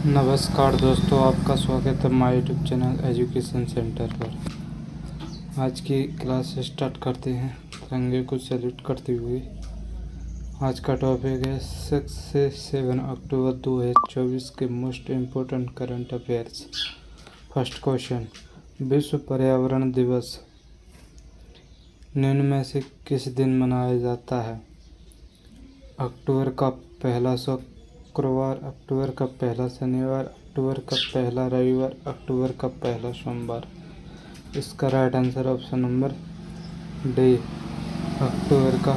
नमस्कार दोस्तों, आपका स्वागत है my YouTube channel education centre पर। आज की क्लास स्टार्ट करते हैं तिरंगे को सैल्यूट करते हुए। आज का टॉपिक है 6 से 7 अक्टूबर 2024 के most important current affairs. First question, विश्व पर्यावरण दिवस निम्न में से किस दिन मनाया जाता है? अक्टूबर का पहला शुक्रवार, अक्टूबर का पहला शनिवार, अक्टूबर का पहला रविवार, अक्टूबर का पहला सोमवार। इसका right answer option number D, अक्टूबर का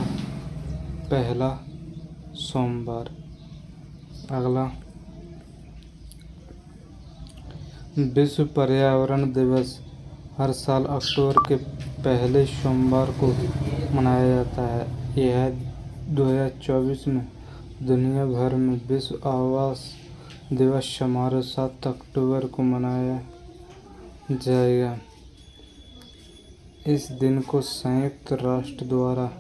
पहला सोमवार। अगला, विश्व पर्यावरण दिवस हर साल अक्टूबर के पहले सोमवार को मनाया जाता है। यह 2024 में दुनिया भर में विश्व आवास दिवस समारोह 7 अक्टूबर को मनाया जाएगा। इस दिन को संयुक्त राष्ट्र द्वारा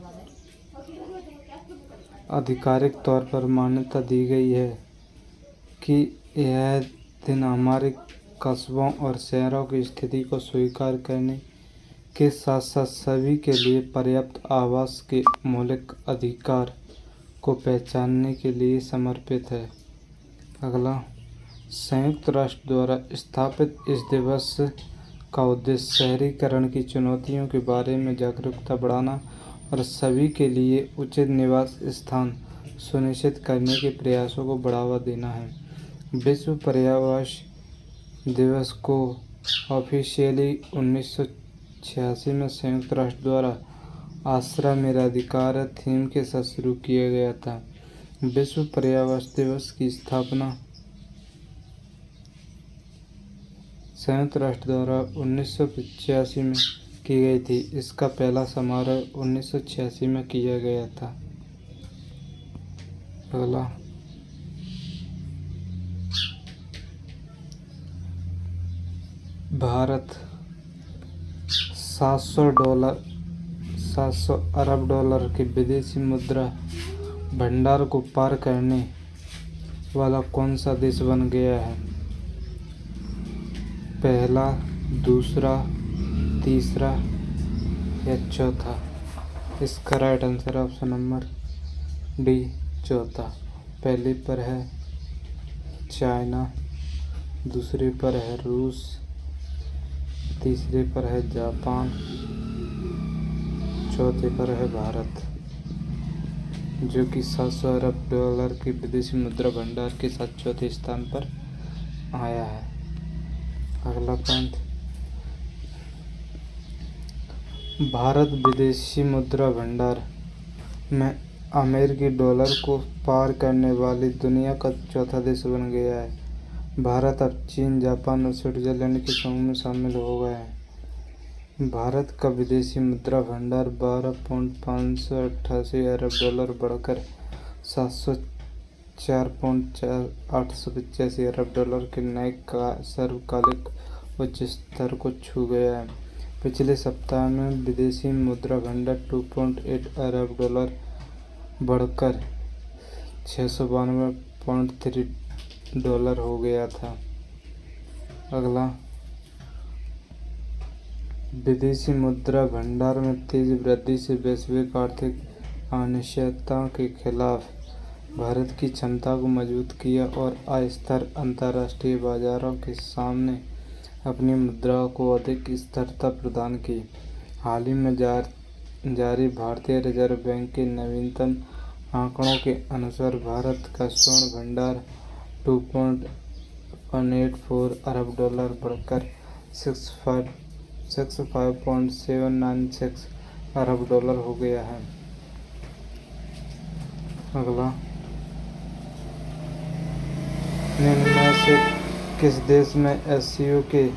आधिकारिक तौर पर मान्यता दी गई है कि यह दिन हमारे कस्बों और शहरों की स्थिति को स्वीकार करने के साथ साथ सभी के लिए पर्याप्त आवास के मौलिक अधिकार को पहचानने के लिए समर्पित है। अगला, संयुक्त राष्ट्र द्वारा स्थापित इस दिवस का उद्देश्य शहरीकरण की चुनौतियों के बारे में जागरूकता बढ़ाना और सभी के लिए उचित निवास स्थान सुनिश्चित करने के प्रयासों को बढ़ावा देना है। विश्व पर्यावरण दिवस को ऑफिशियली 1986 में संयुक्त राष्ट्र द्वारा आश्रय मेरा अधिकार थीम के साथ शुरू किया गया था। विश्व पर्यावरण दिवस की स्थापना संयुक्त राष्ट्र द्वारा 1985 में की गई थी। इसका पहला समारोह 1986 में किया गया था। अगला, भारत 700 अरब डॉलर के विदेशी मुद्रा भंडार को पार करने वाला कौन सा देश बन गया है? पहला, दूसरा, तीसरा या चौथा? इसका right answer option number D, चौथा। पहले पर है चाइना, दूसरे पर है रूस, तीसरे पर है जापान, चौथे पर है भारत, जो कि 700 अरब डॉलर के विदेशी मुद्रा भंडार के साथ चौथे स्थान पर आया है। अगला पॉइंट, भारत विदेशी मुद्रा भंडार में अमेरिकी डॉलर को पार करने वाली दुनिया का चौथा देश बन गया है। भारत अब चीन, जापान और स्विट्जरलैंड के समूह में शामिल हो गया है। भारत का विदेशी मुद्रा भंडार 12.588 अरब डॉलर बढ़कर 704.885 अरब डॉलर के नए सर्वकालिक उच्च स्तर को छू गया है। पिछले सप्ताह में विदेशी मुद्रा भंडार 2.8 अरब डॉलर बढ़कर 692.3 डॉलर हो गया था। अगला, विदेशी मुद्रा भंडार में तेज वृद्धि से वैश्विक आर्थिक अनिश्चितता के खिलाफ भारत की क्षमता को मजबूत किया और अस्थिर अंतर्राष्ट्रीय बाजारों के सामने अपनी मुद्रा को अधिक स्थिरता प्रदान की। हाल ही में जारी भारतीय रिजर्व बैंक के नवीनतम आंकड़ों के अनुसार भारत का स्वर्ण भंडार 2.184 अरब डॉलर बढ़कर 65.796 अरब डॉलर हो गया है। अगला, निम्न में से किस देश में एससीओ के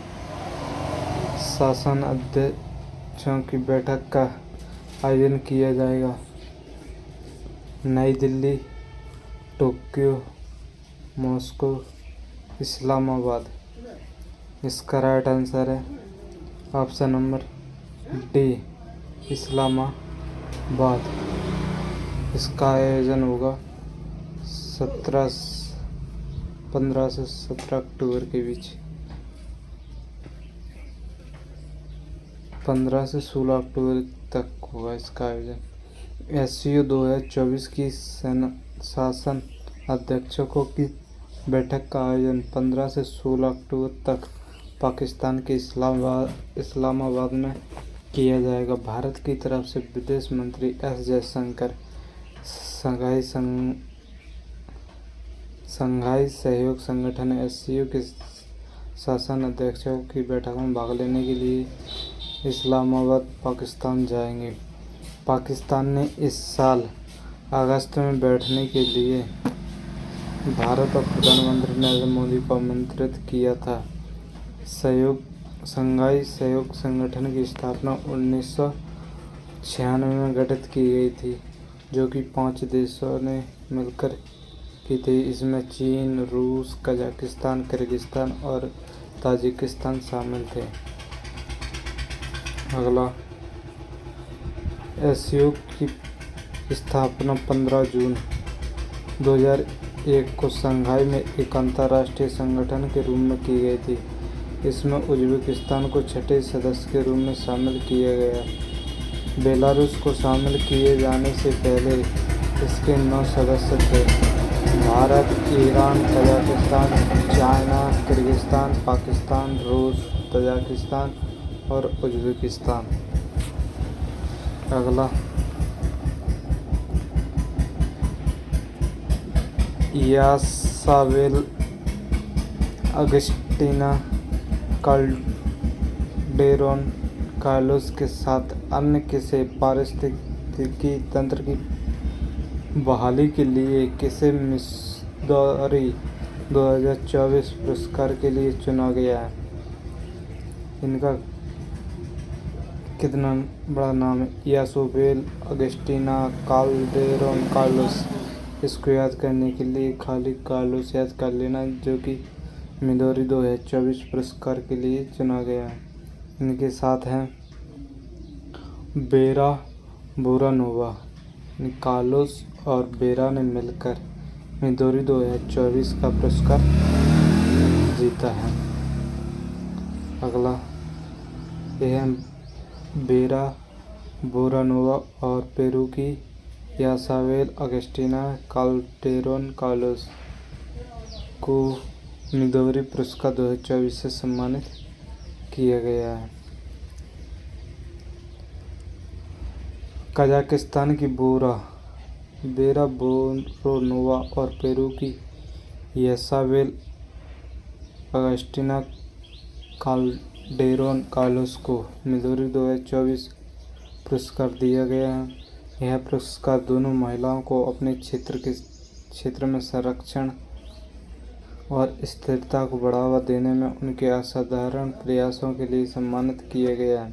शासन अध्यक्षों की बैठक का आयोजन किया जाएगा? नई दिल्ली, टोक्यो, मॉस्को, इस्लामाबाद। इसका राइट आंसर है ऑप्शन नंबर डी, इस्लामाबाद। इसका आयोजन होगा 17 15 से 17 अक्टूबर के बीच। 15 से 16 अक्टूबर तक होगा इसका आयोजन। एससीओ 2024 की शासन अध्यक्षों की बैठक का आयोजन 15 से 16 अक्टूबर तक पाकिस्तान के इस्लामाबाद में किया जाएगा। भारत की तरफ से विदेश मंत्री एस जयशंकर, शंघाई सहयोग संगठन एससीओ के शासन अध्यक्षों की बैठक में भाग लेने के लिए इस्लामाबाद पाकिस्तान जाएंगे। पाकिस्तान ने इस साल अगस्त में बैठने के लिए भारत और प्रधानमंत्री नरेंद्र मोदी को आमंत्रित किया था। शंघाई सहयोग संगठन की स्थापना 1996 में गठित की गई थी, जो कि 5 देशों ने मिलकर की थी। इसमें चीन, रूस, कजाकिस्तान, किर्गिस्तान और ताजिकिस्तान शामिल थे। अगला, एससीओ की स्थापना 15 जून 2001 को शंघाई में एक अंतर्राष्ट्रीय संगठन के रूप में की गई थी। इसमें उज़्बेकिस्तान को छठे सदस्य के रूप में शामिल किया गया। बेलारूस को शामिल किए जाने से पहले इसके 9 सदस्य थे: Bharat, Iran, Kazakhstan, China, Kyrgyzstan, Pakistan, रूस, ताजिकिस्तान और उज़्बेकिस्तान। अगला, यासावेल अगस्टीना काल्डेरोन कार्लोस के साथ अन्य किसे पारिस्थितिकी तंत्र की बहाली के लिए किसे मिसौरी 2024 पुरस्कार के लिए चुना गया है? इनका कितना बड़ा नाम है, यासोबेल अगस्टीना काल्डेरोन कार्लोस। इसको याद करने के लिए खाली कार्लोस याद कर लेना, जो कि मिसौरी 2024 पुरस्कार के लिए चुना गया है। इनके साथ हैं बेरा बोरानोवा। कार्लोस और बेरा ने मिलकर मिसौरी 2024 का पुरस्कार जीता है। अगला, यह बेरा बोरानोवा और पेरू की यासावेल अगस्टीना काल्डेरोन कार्लोस को मिसौरी पुरस्कार 2024 से सम्मानित किया गया है। कजाकिस्तान की बेरा बोरानोवा और पेरू की यासावेल अगस्टीना काल्डेरोन कार्लोस को मिसौरी 2024 पुरस्कार दिया गया है। यह पुरस्कार दोनों महिलाओं को अपने क्षेत्र में संरक्षण और स्थिरता को बढ़ावा देने में उनके असाधारण प्रयासों के लिए सम्मानित किया गया है।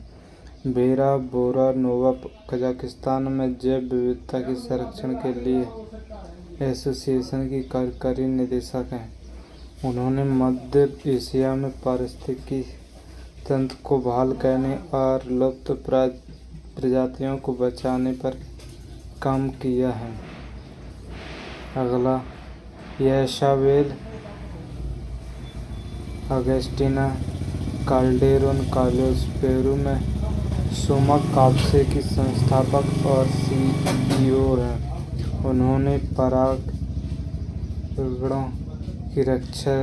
बेरा बोरानोवा कजाकिस्तान में जैव विविधता के संरक्षण के लिए एसोसिएशन की कार्यकारी निदेशक हैं। उन्होंने मध्य एशिया में पारिस्थितिकी तंत्र को बहाल करने और लुप्त प्रजातियों को बचाने पर काम किया है। अगला, यासावेल अगस्टीना काल्डेरोन कार्लोस पेरू में सुमक काप्से की संस्थापक और सीईओ हैं। उन्होंने पर्यावरण की रक्षा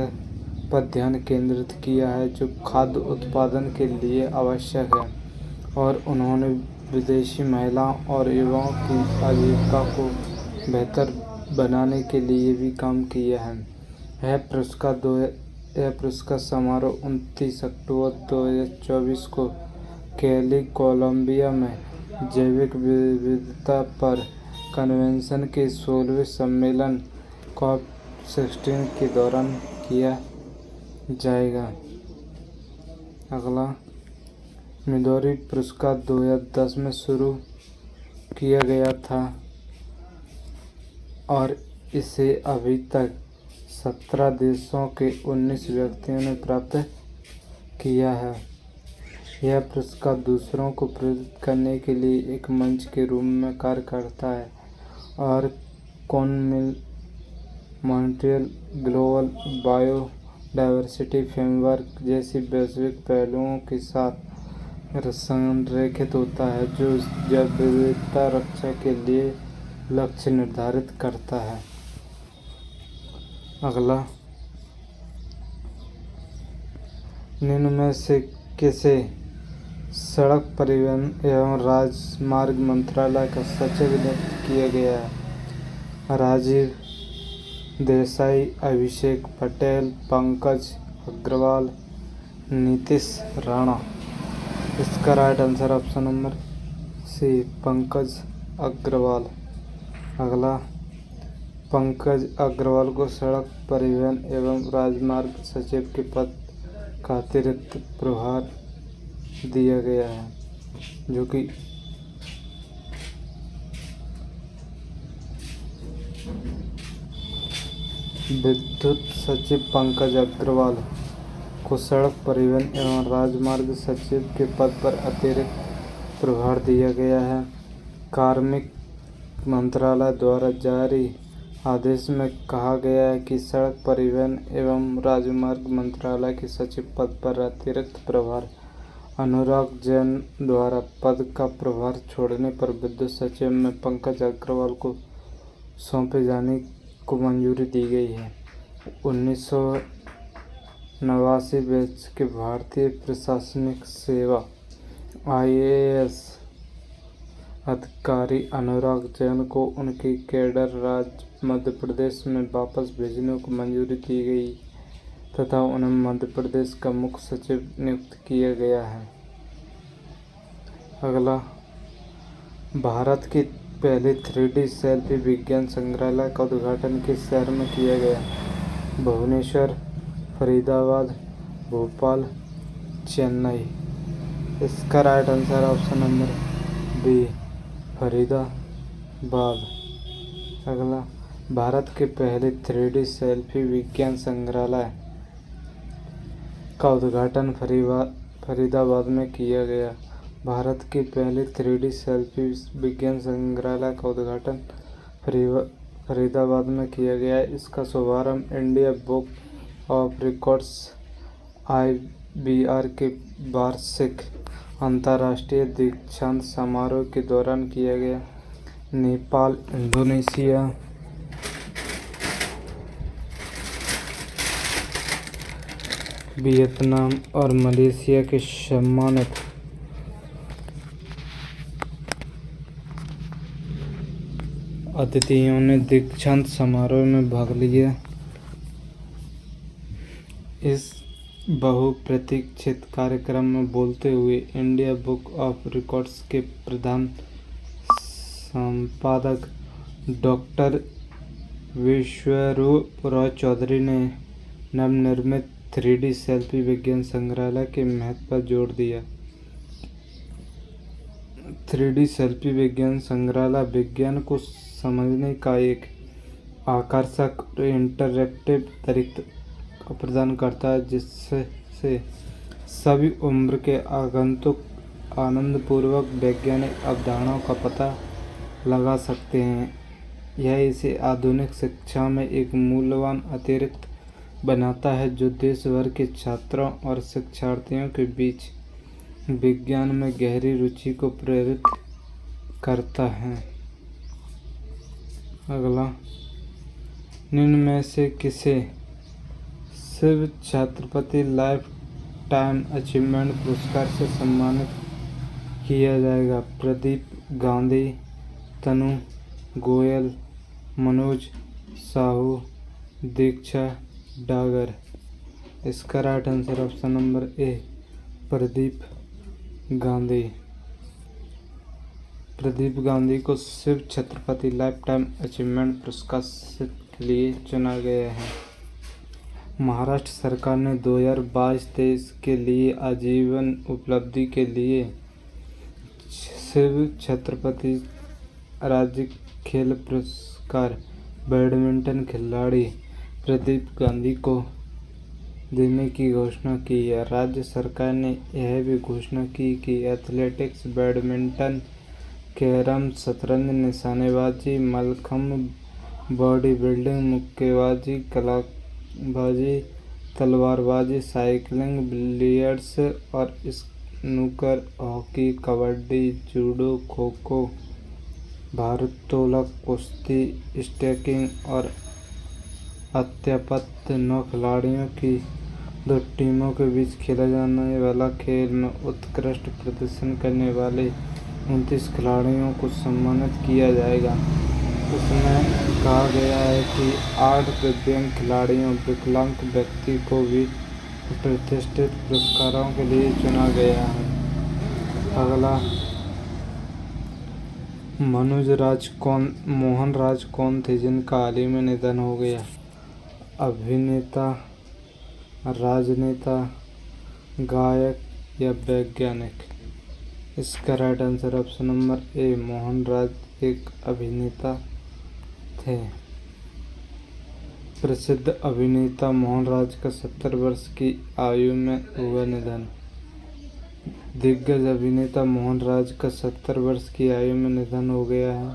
पर ध्यान केंद्रित किया है, जो खाद्य उत्पादन के लिए आवश्यक है, और उन्होंने विदेशी महिलाओं और युवाओं की आजीविका को बेहतर बनाने के लिए भी काम किया है। यह पुरस्कार समारोह 29 अक्टूबर 2024 को कैली, कोलंबिया में जैविक विविधता पर कन्वेंशन के 16वें सम्मेलन COP16 के दौरान किया जाएगा। अगला, मिसौरी पुरस्कार 2010 में शुरू किया गया था और इसे अभी तक 17 देशों के 19 व्यक्तियों ने प्राप्त किया है। यह पुरस्कार दूसरों को प्रेरित करने के लिए एक मंच के रूप में कार्य करता है और मॉन्ट्रियल ग्लोबल बायोडायवर्सिटी फ्रेमवर्क जैसी वैश्विक पहलों के साथ संरेखित होता है, जो जैव विविधता रक्षा के लिए लक्ष्य निर्धारित करता है। अगला, निम्न में से किसे सड़क परिवहन एवं राजमार्ग मंत्रालय का सचिव नियुक्त किया गया है? राजीव देसाई, अभिषेक पटेल, पंकज अग्रवाल, नीतीश राणा। इसका right answer option number C, Pankaj Agarwal. अगला, पंकज अग्रवाल को सड़क परिवहन एवं राजमार्ग सचिव के पद का अतिरिक्त प्रभार दिया गया है, जो कि विद्युत सचिव पंकज अग्रवाल को सड़क परिवहन एवं राजमार्ग सचिव के पद पर अतिरिक्त प्रभार दिया गया है। कार्मिक मंत्रालय द्वारा जारी आदेश में कहा गया है कि सड़क परिवहन एवं राजमार्ग मंत्रालय के सचिव पद पर अतिरिक्त प्रभार अनुराग जैन द्वारा पद का प्रभार छोड़ने पर विद्युत सचिव में पंकज अग्रवाल को सौंपे जाने को मंजूरी दी गई है। 1989 बैच के भारतीय प्रशासनिक सेवा IAS अधिकारी अनुराग जैन को उनके कैडर राज्य मध्य प्रदेश में वापस भेजने को मंजूरी दी गई तथा उन्हें मध्य प्रदेश का मुख्य सचिव नियुक्त किया गया है। अगला, भारत की पहली 3D सेल्फी विज्ञान संग्रहालय का उद्घाटन किस शहर में किया गया? भुवनेश्वर, फरीदाबाद, भोपाल, चेन्नई। इसका right answer option number B, Faridabad. अगला, भारत के पहले 3D सेल्फी विज्ञान संग्रहालय का उद्घाटन फरीदाबाद में किया गया। भारत के पहले 3D सेल्फी विज्ञान संग्रहालय का उद्घाटन फरीदाबाद में किया गया। इसका शुभारंभ India book of records IBR के वार्षिक अंतर्राष्ट्रीय दीक्षांत समारोह के दौरान किया गया। नेपाल, इंडोनेशिया, वियतनाम और मलेशिया के सम्मानित अतिथियों ने दीक्षांत समारोह में भाग लिया। इस बहुप्रतीक्षित कार्यक्रम में बोलते हुए इंडिया बुक ऑफ रिकॉर्ड्स के प्रधान संपादक डॉक्टर विश्वरूप रॉय चौधरी ने नवनिर्मित 3D सेल्फी विज्ञान संग्रहालय के महत्व पर जोर दिया। 3D सेल्फी विज्ञान संग्रहालय विज्ञान को समझने का एक आकर्षक और इंटरैक्टिव तरीका प्रदान करता है, जिससे सभी उम्र के आगंतुक आनंदपूर्वक वैज्ञानिक अवधारणाओं का पता लगा सकते हैं। यह इसे आधुनिक शिक्षा में एक मूल्यवान अतिरिक्त बनाता है, जो देश भर के छात्रों और शिक्षार्थियों के बीच विज्ञान में गहरी रुचि को प्रेरित करता है। अगला, निम्न में से किसे Shiv Chhatrapati lifetime achievement पुरस्कार से सम्मानित किया जाएगा? प्रदीप गांधी, तनु गोयल, मनोज साहू, दीक्षा डागर। इसका right answer option number A, Pradeep Gandhi. Pradeep Gandhi को Shiv Chhatrapati lifetime achievement पुरस्कार के लिए चुना गया है। महाराष्ट्र सरकार ने 2022-23 के लिए आजीवन उपलब्धि के लिए शिव छत्रपति राज्य खेल पुरस्कार बैडमिंटन खिलाड़ी प्रदीप गांधी को देने की घोषणा की है। राज्य सरकार ने यह भी घोषणा की कि एथलेटिक्स, बैडमिंटन, कैरम, शतरंज, निशानेबाजी, मल्लखम्ब, बॉडी बिल्डिंग, मुक्केबाजी, कलाबाजी, तलवारबाजी, साइकिलिंग, बिलियर्ड्स और snooker, hockey, kabaddi, judo, kho kho, भारोत्तोलक, कुश्ती, स्केटिंग और अत्यापत्ति। 9 खिलाड़ियों की 2 टीमों के बीच खेला जाने वाला खेल में उत्कृष्ट प्रदर्शन करने वाले 29 खिलाड़ियों को सम्मानित किया जाएगा। उसमें कहा गया है कि 8 दिव्यांग खिलाड़ियों, विकलांग व्यक्ति को भी प्रतिष्ठित पुरस्कारों के लिए चुना गया है। अगला, मोहन राज कौन थे जिनका हाल ही में निधन हो गया? अभिनेता, राजनेता, गायक या वैज्ञानिक? इसका right answer option number A, Mohan Raj एक अभिनेता थे। प्रसिद्ध अभिनेता मोहन राज का 70 वर्ष की आयु में हुआ निधन। दिग्गज अभिनेता मोहन राज का 70 वर्ष की आयु में निधन हो गया है।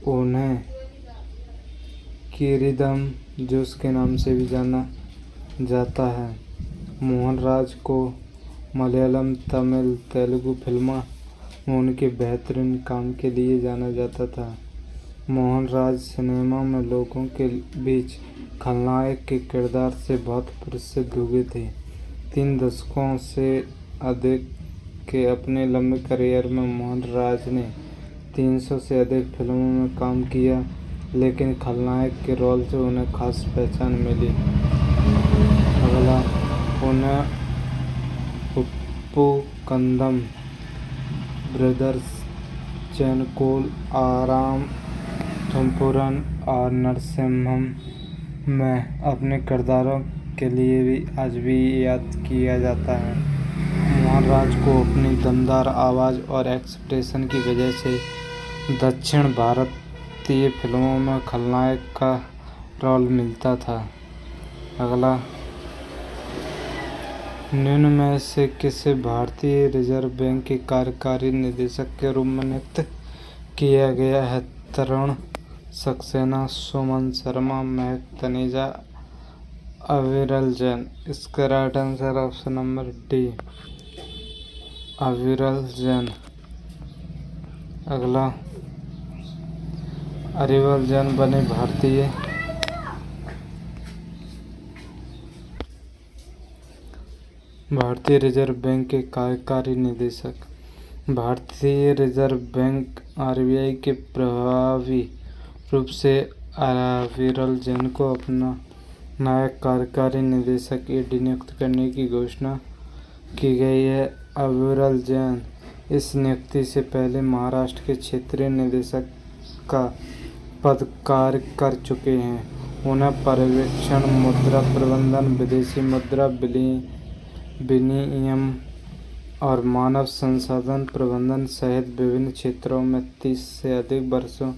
उन्हें किरीदम जोश के नाम से भी जाना जाता है। मोहन राज को मलयालम, तमिल, तेलुगु फिल्मों में उनके बेहतरीन काम के लिए जाना जाता था। मोहन राज सिनेमा में लोगों के बीच खलनायक के किरदार से बहुत प्रसिद्ध हुए थे। 3 दशकों से अधिक के अपने लंबे करियर में मोहन राज ने 300 से अधिक फिल्मों में काम किया, लेकिन खलनायक के रोल से उन्हें खास पहचान मिली। अगला, उन्हें उप्पुकंदम ब्रदर्स, चैनकोल, आराम, थम्पुरन और नरसिम्हम में अपने किरदारों के लिए भी आज भी याद किया जाता है। मोहन राज को अपनी दमदार आवाज़ और एक्सप्रेशन की वजह से दक्षिण भारतीय फिल्मों में खलनायक का रोल मिलता था। अगला, निम्न में से किसे भारतीय रिजर्व बैंक के कार्यकारी निदेशक के रूप में नियुक्त किया गया है? तरुण सक्सेना, सुमन शर्मा, महक तनेजा, अविरल जैन? इसका right answer option number D, अविरल जैन। अगला, अविरल जैन बने भारतीय रिजर्व बैंक के कार्यकारी निदेशक। भारतीय रिजर्व बैंक आरबीआई के प्रभावी रूप से अविरल जैन को अपना नया कार्यकारी निदेशक ईडी नियुक्त करने की घोषणा की गई है। अविरल जैन इस नियुक्ति से पहले महाराष्ट्र के क्षेत्रीय निदेशक का पद कार्य कर चुके हैं। उन्हें पर्यवेक्षण, मुद्रा प्रबंधन, विदेशी मुद्रा विनिमय और मानव संसाधन प्रबंधन सहित विभिन्न क्षेत्रों में 30 से अधिक वर्षों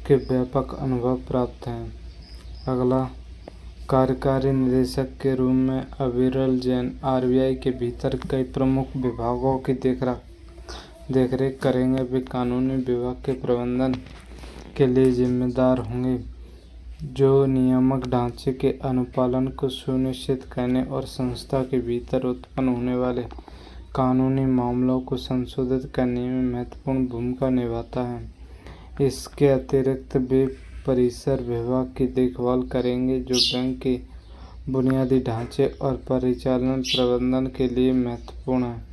के व्यापक अनुभव प्राप्त है। अगला, कार्यकारी निदेशक के रूप में अविरल जैन आरबीआई के भीतर कई प्रमुख विभागों की देखरेख करेंगे। वे कानूनी विभाग के प्रबंधन के लिए जिम्मेदार होंगे, जो नियामक ढांचे के अनुपालन को सुनिश्चित करने और संस्था के भीतर उत्पन्न होने वाले कानूनी मामलों को संशोधित करने में महत्वपूर्ण भूमिका निभाता है। इसके अतिरिक्त वे परिसर विभाग की देखभाल करेंगे, जो बैंक के बुनियादी ढांचे और परिचालन प्रबंधन के लिए महत्वपूर्ण है।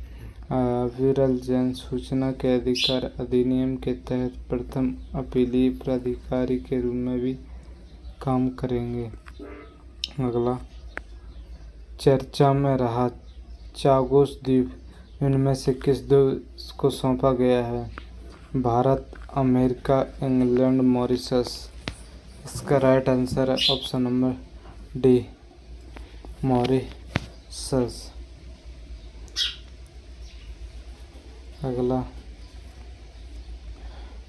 अविरल जैन सूचना के अधिकार अधिनियम के तहत प्रथम अपीलीय प्राधिकारी के रूप में भी काम करेंगे। अगला, चर्चा में रहा चागोस द्वीप इनमें से किस देश को सौंपा गया है? Bharat, America, England, Mauritius? इसका राइट आंसर है ऑप्शन नंबर डी, मॉरिशस। अगला,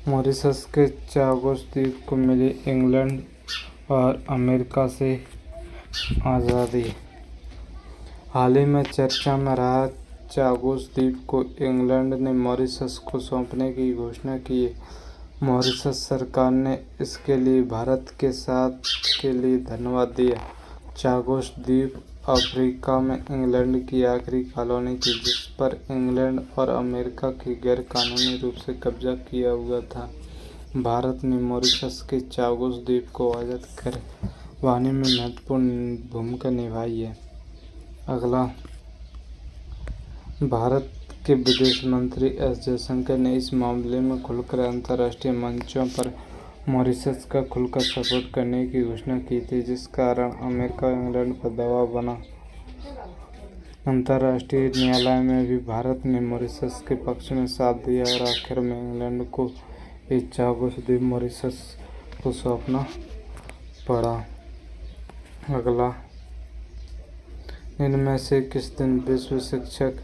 मॉरिशस के चागोस द्वीप को मिली इंग्लैंड और अमेरिका से आज़ादी। हाल ही में चर्चा में रहा चागोस द्वीप को इंग्लैंड ने मॉरिशस को सौंपने की घोषणा की है। मॉरिशस सरकार ने इसके लिए भारत के साथ के लिए धन्यवाद दिया। चागोस द्वीप अफ्रीका में इंग्लैंड की आखिरी कॉलोनी थी जिस पर इंग्लैंड और अमेरिका की गैर कानूनी रूप से कब्जा किया हुआ था। भारत ने मॉरिशस के चागोस द्वीप को आज़ाद करवाने में महत्वपूर्ण भूमिका निभाई है। अगला, भारत के विदेश मंत्री एस जयशंकर ने इस मामले में खुलकर अंतर्राष्ट्रीय मंचों पर मॉरिशस का खुलकर सपोर्ट करने की घोषणा की थी, जिस कारण अमेरिका और इंग्लैंड पर दबाव बना। अंतर्राष्ट्रीय न्यायालय में भी भारत ने मॉरिशस के पक्ष में साथ दिया और आखिर में इंग्लैंड को इस चागोस द्वीप मॉरिशस को सौंपना पड़ा। अगला, इनमें से किस दिन विश्व शिक्षक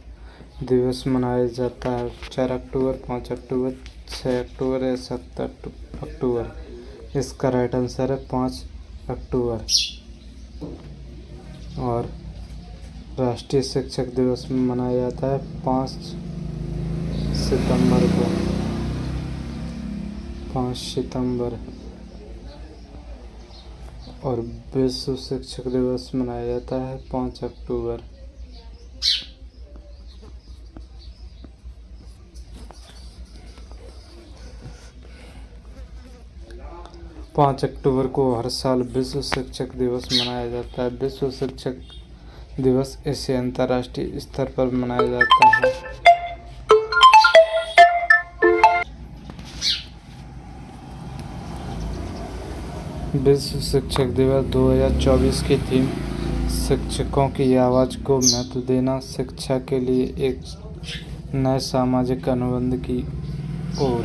दिवस मनाया जाता है? 4 अक्टूबर, 5 अक्टूबर, 6 अक्टूबर या 7 अक्टूबर? इसका राइट आंसर है 5 अक्टूबर। और राष्ट्रीय शिक्षक दिवस मनाया जाता है 5 सितंबर को। 5 सितंबर। और विश्व शिक्षक दिवस मनाया जाता है 5 अक्टूबर। 5 अक्टूबर को हर साल विश्व शिक्षक दिवस मनाया जाता है। विश्व शिक्षक दिवस इसे अंतर्राष्ट्रीय स्तर पर मनाया जाता है। विश्व शिक्षक दिवस 2024 की थीम शिक्षकों की आवाज़ को महत्व देना, शिक्षा के लिए एक नए सामाजिक अनुबंध की ओर।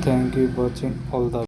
Thank you watching all the